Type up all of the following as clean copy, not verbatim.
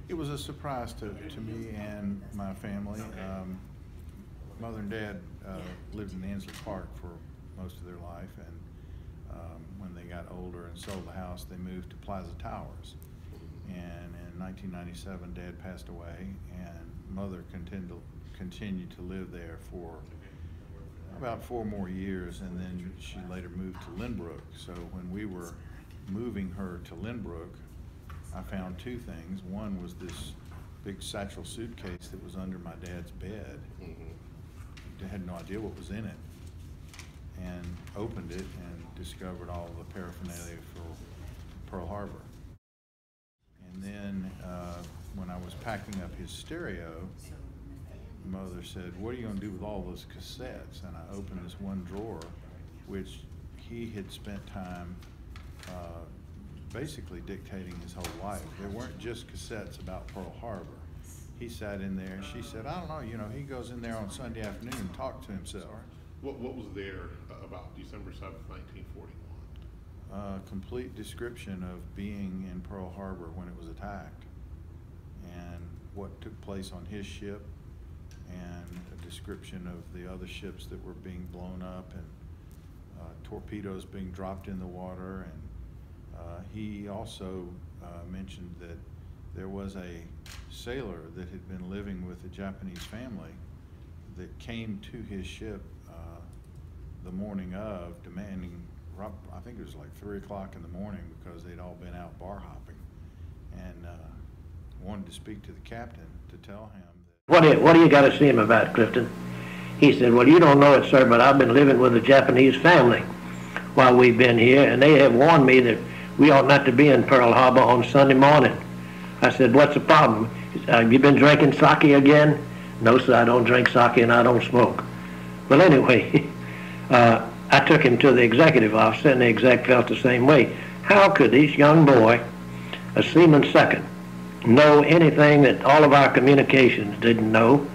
It was a surprise to me and my family. Mother and Dad lived in Ansley Park for most of their life, and when they got older and sold the house, they moved to Plaza Towers. And in 1997, Dad passed away, and Mother continued to live there for about 4 more years, and then she later moved to Lynbrook. So when we were moving her to Lynbrook, I found 2 things. One was this big satchel suitcase that was under my dad's bed. I had no idea what was in it, and opened it and discovered all the paraphernalia for Pearl Harbor. And then when I was packing up his stereo, Mother said, "What are you going to do with all those cassettes?" And I opened this one drawer, which he had spent time basically dictating his whole life. There weren't just cassettes about Pearl Harbor. He sat in there, and she said, "I don't know, he goes in there on Sunday afternoon and talks to himself." What was there about December 7th, 1941? Complete description of being in Pearl Harbor when it was attacked, and what took place on his ship, and a description of the other ships that were being blown up, and torpedoes being dropped in the water. And he also mentioned that there was a sailor that had been living with a Japanese family that came to his ship the morning of, demanding, I think it was like 3 o'clock in the morning, because they'd all been out bar hopping, and wanted to speak to the captain to tell him that. What do you got to see him about, Clifton? He said, "Well, you don't know it, sir, but I've been living with a Japanese family while we've been here, and they have warned me that we ought not to be in Pearl Harbor on Sunday morning." I said, "What's the problem? Have you been drinking sake again?" "No, sir, I don't drink sake and I don't smoke." Well, anyway, I took him to the executive office, and the exec felt the same way. How could this young boy, a seaman second, know anything that all of our communications didn't know,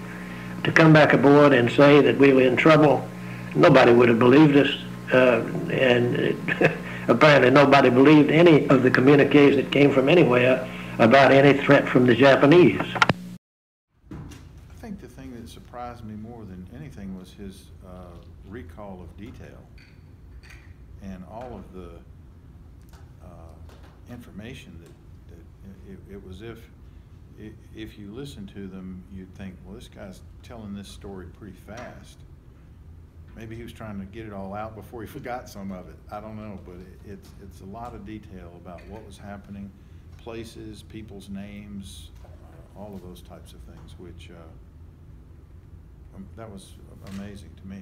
to come back aboard and say that we were in trouble? Nobody would have believed us, and apparently nobody believed any of the communiques that came from anywhere about any threat from the Japanese. I think the thing that surprised me more than anything was his recall of detail, and all of the information that it was if you listen to them, you'd think, well, this guy's telling this story pretty fast. Maybe he was trying to get it all out before he forgot some of it. I don't know, but it's a lot of detail about what was happening, places, people's names, all of those types of things, which that was amazing to me.